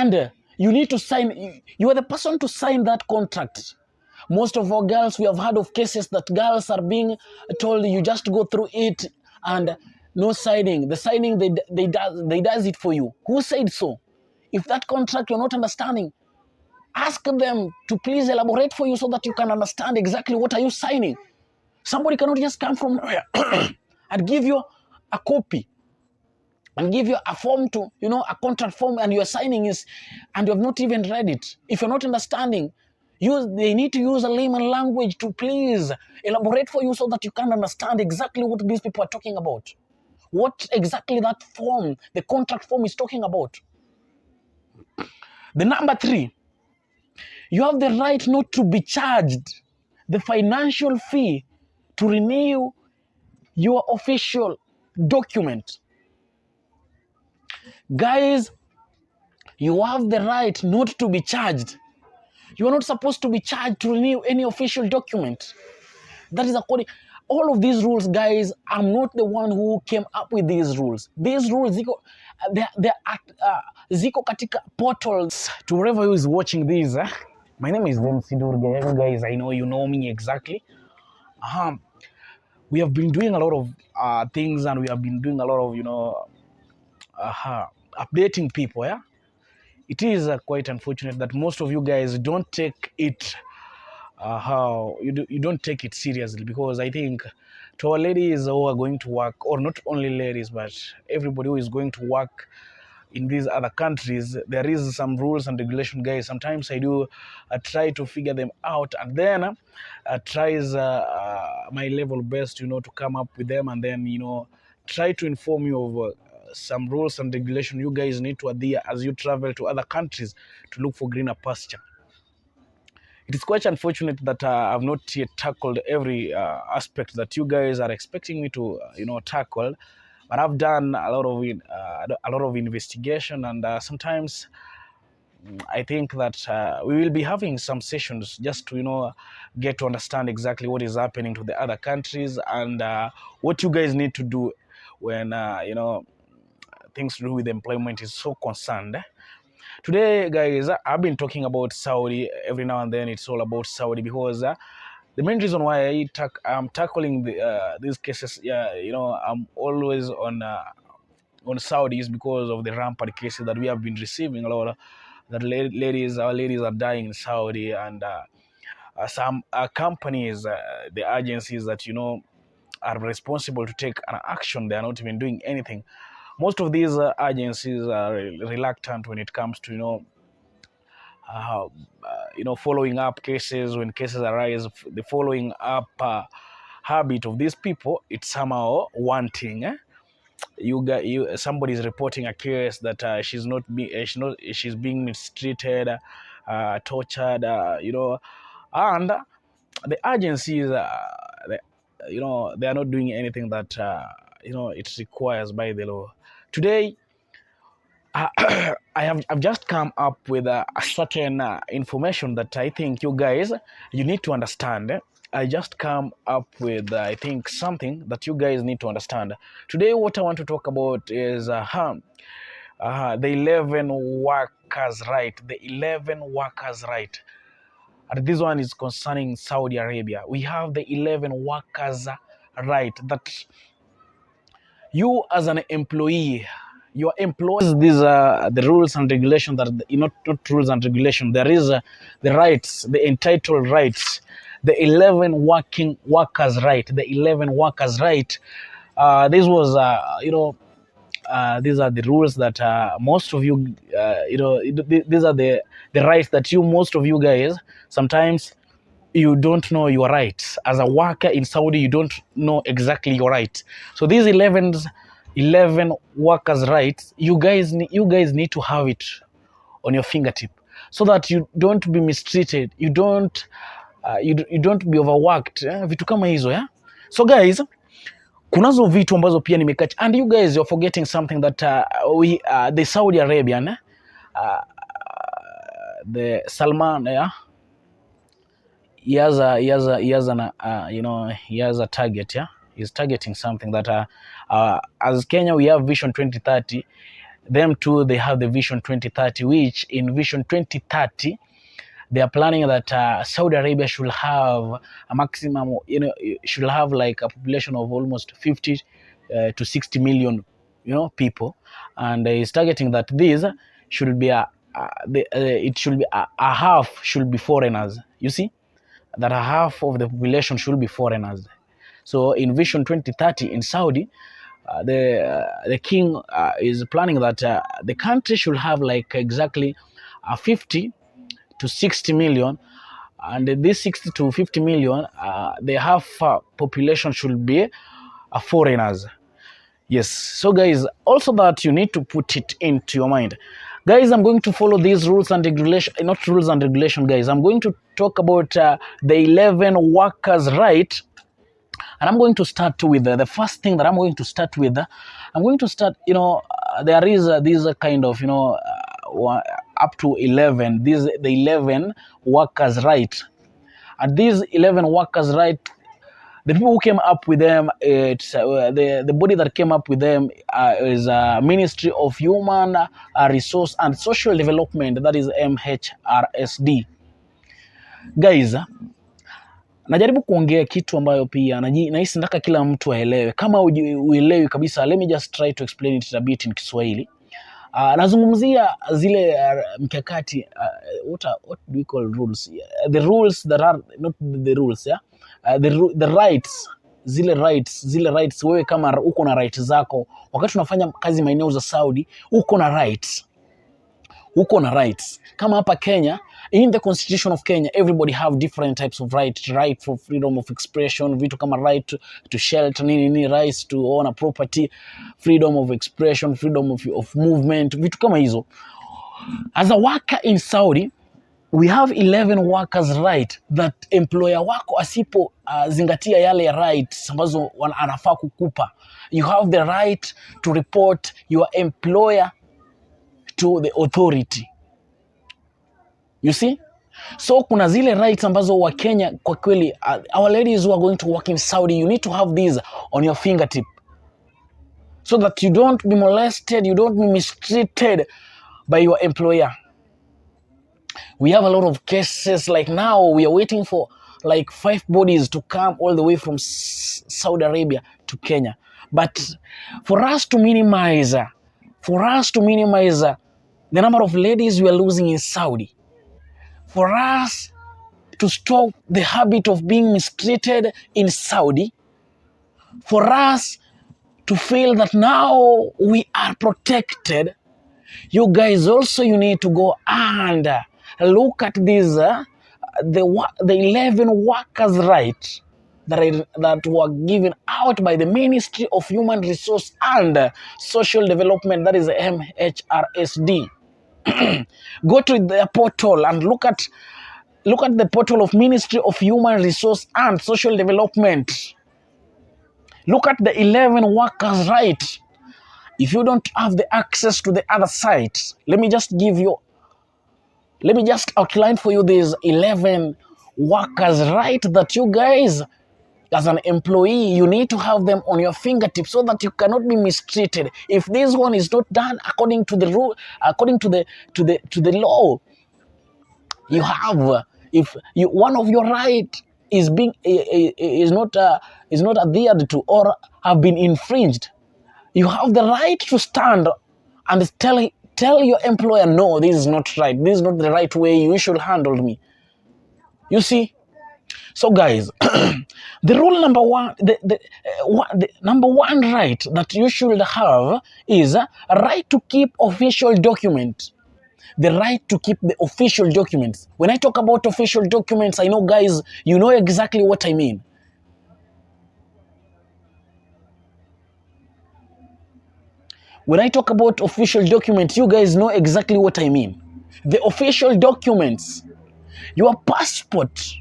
And you need to sign, you are the person to sign that contract. Most of our girls, we have heard of cases that girls are being told you just go through it and no signing. The signing, they does it for you. Who said so? If that contract you're not understanding, ask them to please elaborate for you so that you can understand exactly what are you signing. Somebody cannot just come from nowhere and give you a copy and give you a form to, a contract form, and you're signing is, and you have not even read it. If you're not understanding, they need to use a layman language to please elaborate for you so that you can understand exactly what these people are talking about. What exactly that form, the contract form, is talking about. The number 3, you have the right not to be charged the financial fee to renew your official document. Guys, you have the right not to be charged. You are not supposed to be charged to renew any official document. That is according. All of these rules, guys, I'm not the one who came up with these rules. These rules, they're ziko katika portals. To whoever who is watching this, my name is MC Durga. Guys, I know you know me exactly. We have been doing a lot of things, and we have been doing a lot of, updating people, yeah? It is quite unfortunate that most of you guys don't take it you don't take it seriously, because I think to our ladies who are going to work, or not only ladies but everybody who is going to work in these other countries, there is some rules and regulation, guys. Sometimes I do try to figure them out, and then tries my level best, to come up with them, and then try to inform you of some rules and regulation you guys need to adhere as you travel to other countries to look for greener pasture. It is quite unfortunate that I've not yet tackled every aspect that you guys are expecting me to, tackle. But I've done a lot of investigation, and sometimes I think that we will be having some sessions just to, get to understand exactly what is happening to the other countries, and what you guys need to do when, things to do with employment is so concerned. Today, guys, I've been talking about Saudi. Every now and then it's all about Saudi, because the main reason why I'm tackling these cases, I'm always on Saudi, is because of the rampant cases that we have been receiving. A lot that our ladies are dying in Saudi, and some companies, the agencies that are responsible to take an action, they are not even doing anything. Most of these agencies are reluctant when it comes to following up cases. When cases arise, the following up habit of these people, it's somehow wanting. Somebody is reporting a case that she's being mistreated, tortured, and the agencies, they are not doing anything that it requires by the law. Today, I've just come up with a certain information that I think you guys, you need to understand. I just come up with, I think, something that you guys need to understand. Today, what I want to talk about is the 11 workers' right. The 11 workers' right. And this one is concerning Saudi Arabia. We have the 11 workers' right that you as an employee, your employees, these are the rules and regulations that not rules and regulation. There is the rights, the entitled rights, the 11 workers' right, the 11 workers' right. This was, these are the rules that most of you, these are the rights that most of you guys, sometimes you don't know your rights. As a worker in Saudi, you don't know exactly your rights. So these 11 workers' rights, you guys need to have it on your fingertip, so that you don't be mistreated, you don't be overworked, vitu kama hizo, yeah? So guys, kunazo vitu ambazo pia nimekata, and you guys, you're forgetting something that the Saudi Arabian, the Salman, yeah, he has a target, yeah. He's targeting something that as Kenya we have Vision 2030. them too, they have the Vision 2030, which in Vision 2030, they are planning that Saudi Arabia should have a maximum, should have like a population of almost 50 to 60 million, people, and is targeting that this should be it should be a half should be foreigners. You see, that a half of the population should be foreigners. So in Vision 2030 in Saudi, the king is planning that the country should have like exactly 50 to 60 million, and this 60 to 50 million, the half population should be foreigners. Yes, so guys, also that you need to put it into your mind. Guys, I'm going to follow these rules and regulation, not rules and regulation, guys. I'm going to talk about the 11 workers' right. And I'm going to start with the first thing that I'm going to start with. I'm going to start, there is this kind of, up to 11, the 11 workers' right. And these 11 workers' right, the people who came up with them, it's the body that came up with them is Ministry of Human Resource and Social Development, that is MHRSD. Guys, najaribu kuongea kitu ambayo pia nahisi nataka kila mtu aelewe. Kama uelewi kabisa, let me just try to explain it a bit in Kiswahili. Nazungumzia zile mkakati, what do we call rules? The rules that are not the rules, yeah? The rights, zile rights wewe kama uko na rights zako wakati unafanya kazi maeneo za Saudi, uko na rights. Kama hapa Kenya, in the constitution of Kenya, everybody have different types of right for freedom of expression, vitu kama right to shelter, rights to own a property, freedom of expression, freedom of movement, vitu kama hizo. As a worker in Saudi, we have 11 workers right that employer wako asipo zingatia yale rights ambazo anafaa kukupa. You have the right to report your employer to the authority. You see? So kuna zile rights ambazo wa Kenya kwa kweli, our ladies who are going to work in Saudi, you need to have these on your fingertip so that you don't be molested, you don't be mistreated by your employer. We have a lot of cases, like now we are waiting for like 5 bodies to come all the way from Saudi Arabia to Kenya. But for us to minimize the number of ladies we are losing in Saudi, for us to stop the habit of being mistreated in Saudi, for us to feel that now we are protected, you guys also, you need to go and look at these, the 11 workers' rights that were given out by the Ministry of Human Resource and Social Development, that is MHRSD. Go to their portal and look at the portal of Ministry of Human Resource and Social Development. Look at the 11 workers' rights. If you don't have the access to the other sites, let me just outline for you these 11 workers' rights that you guys, as an employee, you need to have them on your fingertips so that you cannot be mistreated. If this one is not done according to the rule, according to the law, you have, if one of your right is not adhered to or have been infringed, you have the right to stand and tell your employer, no, this is not right. This is not the right way you should handle me. You see? So guys, the rule number one, the number one right that you should have is a right to keep official documents. The right to keep the official documents. When I talk about official documents, I know guys, you know exactly what I mean. When I talk about official documents, you guys know exactly what I mean. The official documents, your passport.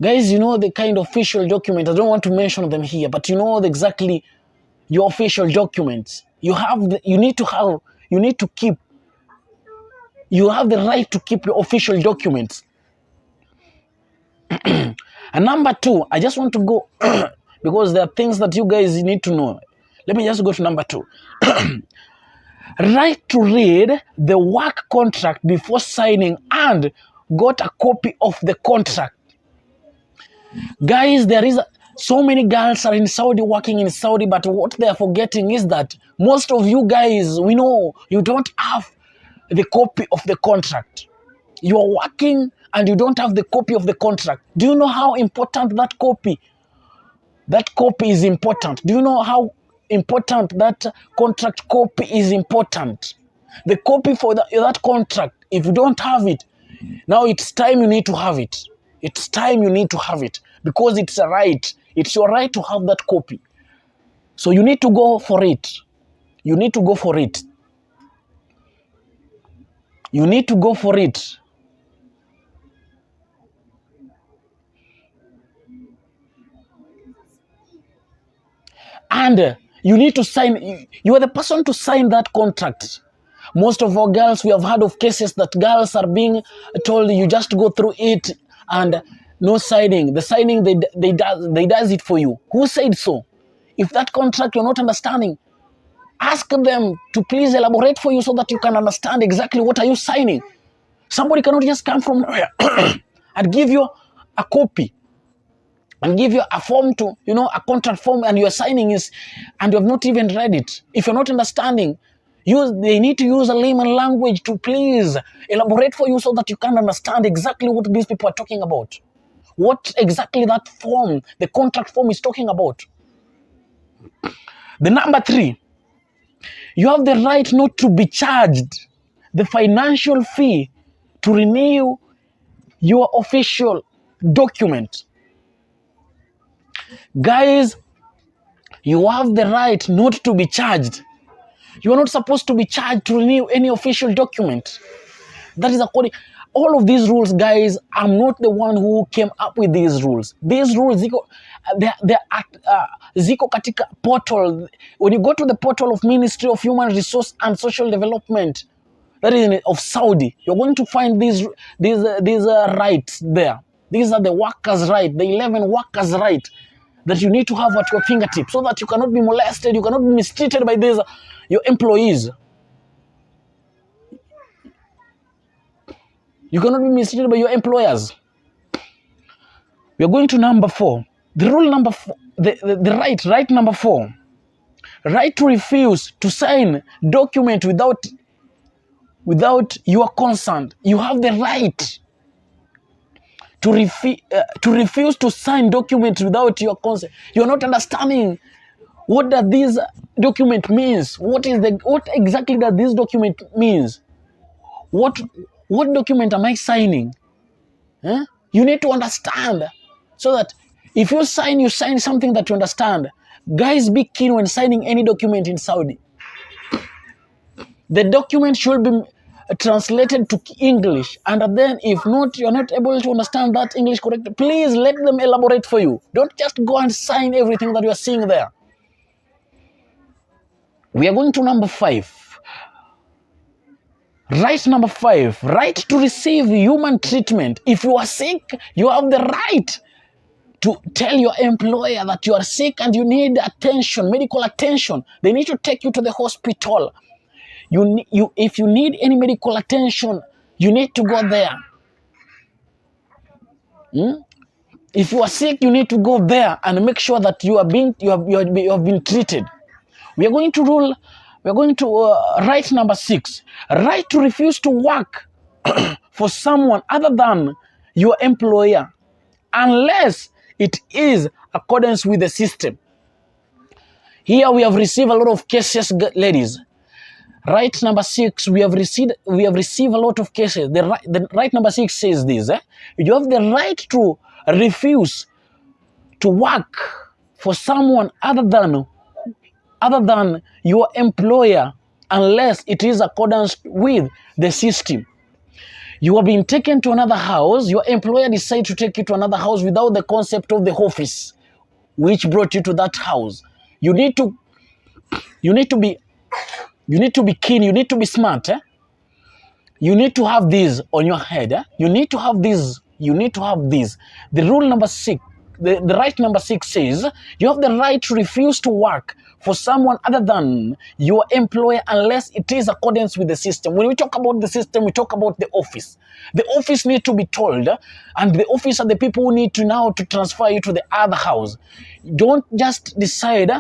Guys, you know the kind of official document. I don't want to mention them here, but you know exactly your official documents. You have the right to keep your official documents. And number 2, I just want to go because there are things that you guys need to know. Let me just go to number 2. right to read the work contract before signing and got a copy of the contract. Guys, so many girls are in Saudi, working in Saudi, but what they are forgetting is that most of you guys, we know you don't have the copy of the contract. You are working and you don't have the copy of the contract. Do you know how important that copy is important? Do you know how important that contract copy is important? The copy for that contract, if you don't have it, now it's time you need to have it. It's time you need to have it because it's a right. It's your right to have that copy. So you need to go for it. You need to go for it. You need to go for it. And you need to sign, you are the person to sign that contract. Most of our girls, we have heard of cases that girls are being told you just go through it and no signing. The signing, they does it for you. Who said so? If that contract you're not understanding, ask them to please elaborate for you so that you can understand exactly what are you signing. Somebody cannot just come from nowhere and give you a copy and give you a form to, a contract form, and you're signing is, and you have not even read it. If you're not understanding, they need to use a layman language to please elaborate for you so that you can understand exactly what these people are talking about. What exactly that form, the contract form, is talking about. The number 3, you have the right not to be charged the financial fee to renew your official document. Guys, you have the right not to be charged. You are not supposed to be charged to renew any official document. That is according. All of these rules, guys, I'm not the one who came up with these rules. These rules, they're at Ziko Katika portal. When you go to the portal of Ministry of Human Resource and Social Development, that is of Saudi, you're going to find these rights there. These are the workers' right, the 11 workers' right that you need to have at your fingertips so that you cannot be molested, you cannot be mistreated by your employees. You cannot be mistreated by your employers. We are going to number 4. The rule number 4, the right number 4. Right to refuse to sign document without your consent. You have the right to refuse to sign documents without your consent. You're not understanding what does this document means. What exactly does this document means? What document am I signing? Huh? You need to understand so that if you sign something that you understand. Guys, be keen when signing any document in Saudi. The document should be translated to English, and then if not, you're not able to understand that English correctly, please let them elaborate for you. Don't just go and sign everything that you are seeing there. We are going to number 5. Right number 5, right to receive human treatment. If you are sick, you have the right to tell your employer that you are sick and you need attention, medical attention. They need to take you to the hospital. If you need any medical attention, you need to go there. If you are sick, you need to go there and make sure that you have been treated. We are going to right number 6. Right to refuse to work for someone other than your employer unless it is accordance with the system. Here we have received a lot of cases, ladies. Right number 6, we have received a lot of cases. The right number 6 says this: you have the right to refuse to work for someone other than your employer unless it is accordance with the system. You have been taken to another house. Your employer decides to take you to another house without the concept of the office which brought you to that house. You need to be keen. You need to be smart. You need to have this on your head. You need to have this. You need to have this. The rule number 6, the right number 6 says you have the right to refuse to work for someone other than your employer unless it is accordance with the system. When we talk about the system, we talk about the office. The office needs to be told, and the office are the people who need to now to transfer you to the other house. Don't just decide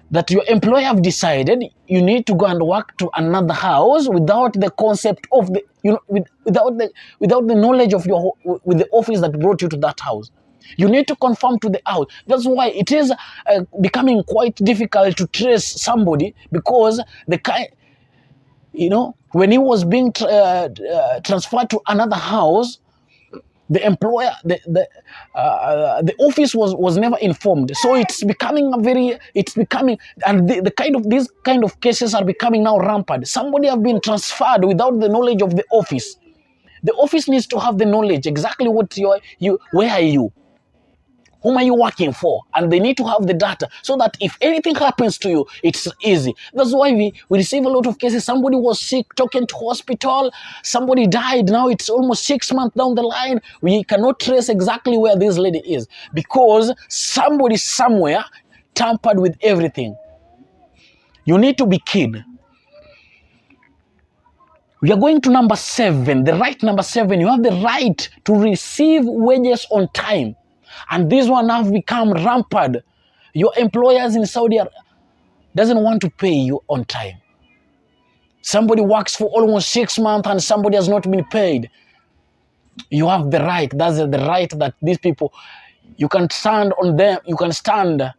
that your employer have decided you need to go and work to another house without the concept of the, without the knowledge of your, with the office that brought you to that house. You need to conform to the house. That's why it is becoming quite difficult to trace somebody, because the kind, when he was being transferred to another house, the employer, the office was never informed. So it's becoming and these kind of cases are becoming now rampant. Somebody have been transferred without the knowledge of the office. The office needs to have the knowledge exactly what where are you, whom are you working for, and they need to have the data so that if anything happens to you, it's easy. That's why we receive a lot of cases. Somebody was sick, taken to hospital, somebody died, now it's almost 6 months down the line. We cannot trace exactly where this lady is because somebody somewhere tampered with everything. You need to be keen. We are going to number 7, the right number 7. You have the right to receive wages on time. And this one have become rampant. Your employers in Saudi Arabia doesn't want to pay you on time. Somebody works for almost 6 months and somebody has not been paid. You have the right. That's the right that these people, you can stand on them. You can stand.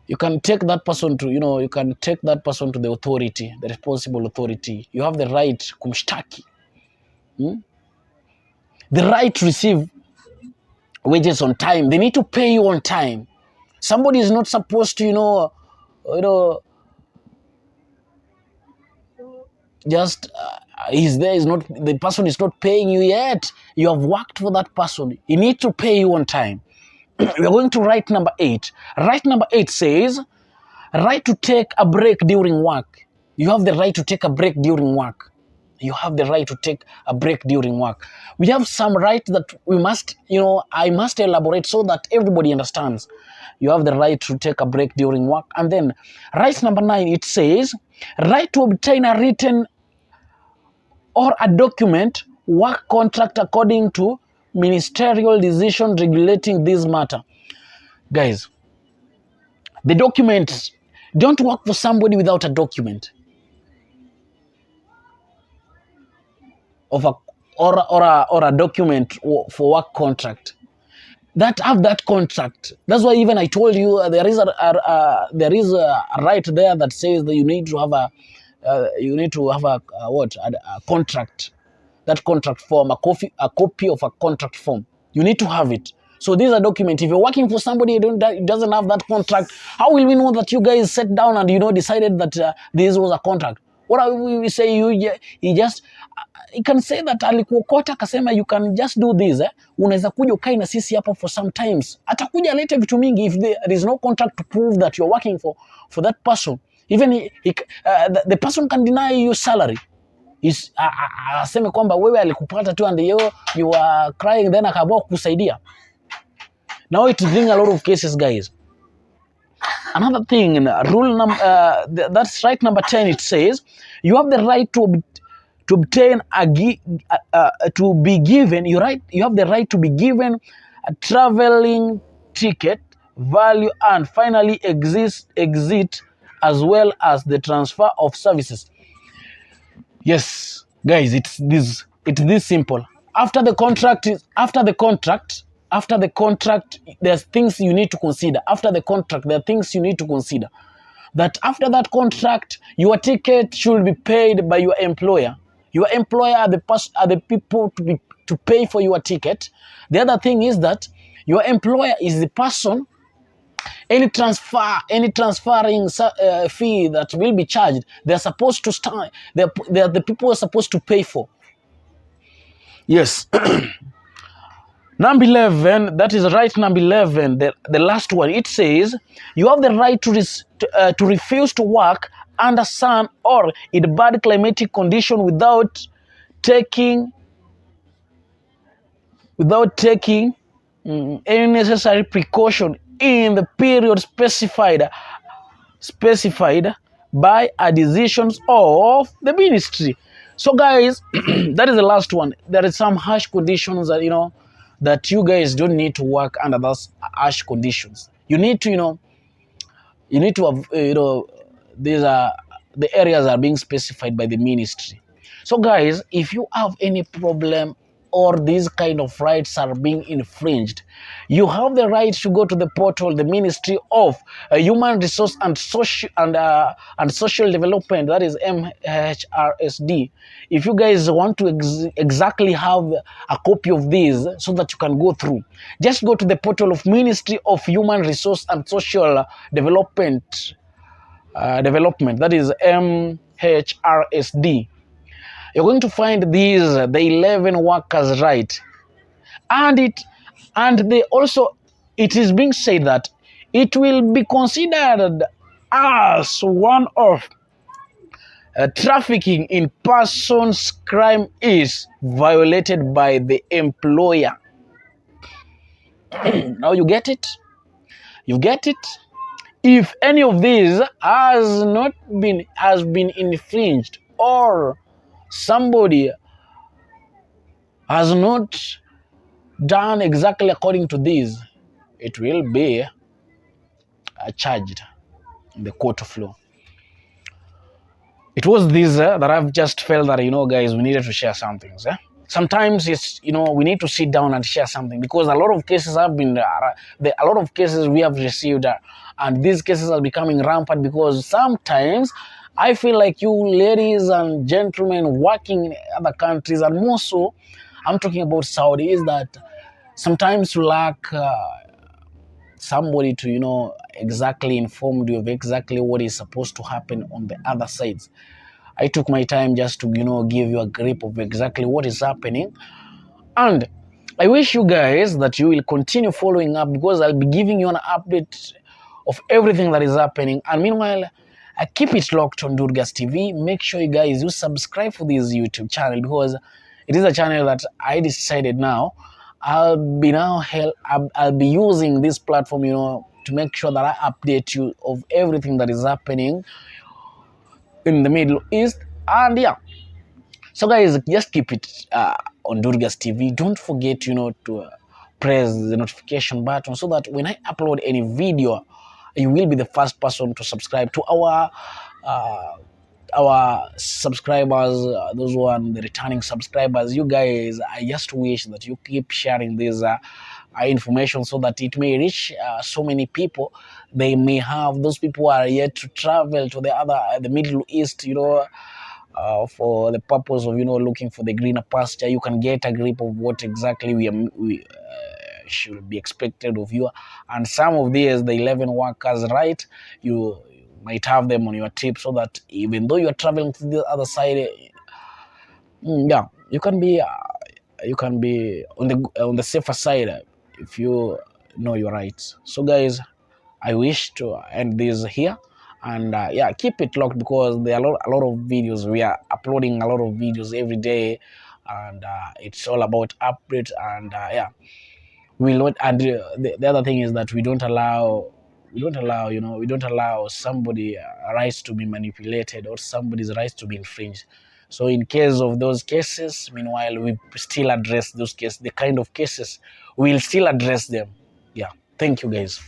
You can take that person to, you can take that person to the authority, the responsible authority. You have the right kumshtaki. The right to receive wages on time. They need to pay you on time. Somebody is not supposed to, just the person is not paying you yet. You have worked for that person. You need to pay you on time. We are going to right number 8. Right number 8 says, right to take a break during work. You have the right to take a break during work. You have the right to take a break during work. We have some right that we must, I must elaborate so that everybody understands. You have the right to take a break during work. And then right number 9, it says, right to obtain a written or a document work contract according to ministerial decision regulating this matter. Guys, the documents, don't work for somebody without a document of or a document for work contract. That have that contract. That's why even I told you there is a right there that says that you need to have a contract. That contract form, a copy of a contract form. You need to have it. So these are documents. If you're working for somebody who doesn't have that contract, how will we know that you guys sat down and decided that this was a contract? What are we say? You can say that alikuokota akasema you can just do this. Unaweza kuja ukae na sisi hapa for some times. Atakuja alete vitu mingi if there is no contract to prove that you're working for that person. Even the person can deny you salary. Aseme kwamba wewe alikupata tu and you are crying, then akaamua kukusaidia. Now it brings a lot of cases, guys. Another thing, that's right number 10, it says you have the right to obtain to be given, you have the right to be given a traveling ticket value and finally exit as well as the transfer of services. Yes, guys, it's this simple. After the contract, there's things you need to consider. After the contract, there are things you need to consider. That after that contract, your ticket should be paid by your employer. Your employer are the people to pay for your ticket. The other thing is that your employer is the person. Any transferring fee that will be charged, they're supposed to start. They're the people who are supposed to pay for. Yes. Number 11, that is right. Number 11, the last one. It says you have the right to refuse to work under sun or in bad climatic condition without taking any necessary precaution in the period specified by a decisions of the ministry. So guys, that is the last one. There is some harsh conditions that that you guys don't need to work under those harsh conditions. You need to you need to have these are the areas are being specified by the ministry. So guys, if you have any problem or these kind of rights are being infringed, you have the right to go to the portal, the Ministry of Human Resource and Social Development, that is MHRSD. If you guys want to exactly have a copy of these so that you can go through, just go to the portal of Ministry of Human Resource and Social Development, that is MHRSD. You're going to find these the 11 workers' right, and they also, it is being said that it will be considered as one of trafficking in persons crime is violated by the employer. Now you get it? You get it? If any of these has been infringed, or somebody has not done exactly according to this, it will be charged in the court of law. It was this that I've just felt that guys, we needed to share some things. Sometimes it's we need to sit down and share something, because a lot of cases have been a lot of cases we have received, and these cases are becoming rampant, because sometimes I feel like you ladies and gentlemen working in other countries, and more so I'm talking about Saudi, is that sometimes you lack somebody to exactly inform you of exactly what is supposed to happen on the other sides. I took my time just to give you a grip of exactly what is happening, and I wish you guys that you will continue following up, because I'll be giving you an update of everything that is happening. And meanwhile, I keep it locked on Durgas TV. Make sure you guys subscribe for this YouTube channel, because it is a channel that I decided now I'll be using this platform to make sure that I update you of everything that is happening in the Middle East. And yeah, so guys, just keep it on Durgas TV. Don't forget to press the notification button, so that when I upload any video, you will be the first person to subscribe to our subscribers, those the returning subscribers. You guys, I just wish that you keep sharing this information, so that it may reach so many people. They may have, those people who are yet to travel to the Middle East, for the purpose of looking for the greener pasture. You can get a grip of what exactly we should be expected of you, and some of these, the 11 workers right, you might have them on your tip, so that even though you are traveling to the other side, yeah, you can be on the safer side if you know your rights. So guys, I wish to end this here, and yeah, keep it locked, because there are a lot of videos. We are uploading a lot of videos every day, and it's all about updates. And yeah, we'll not. And the other thing is that we don't allow somebody rights to be manipulated, or somebody's rights to be infringed. So in case of those cases, meanwhile, we still address those cases. The kind of cases, we'll still address them. Yeah, thank you guys.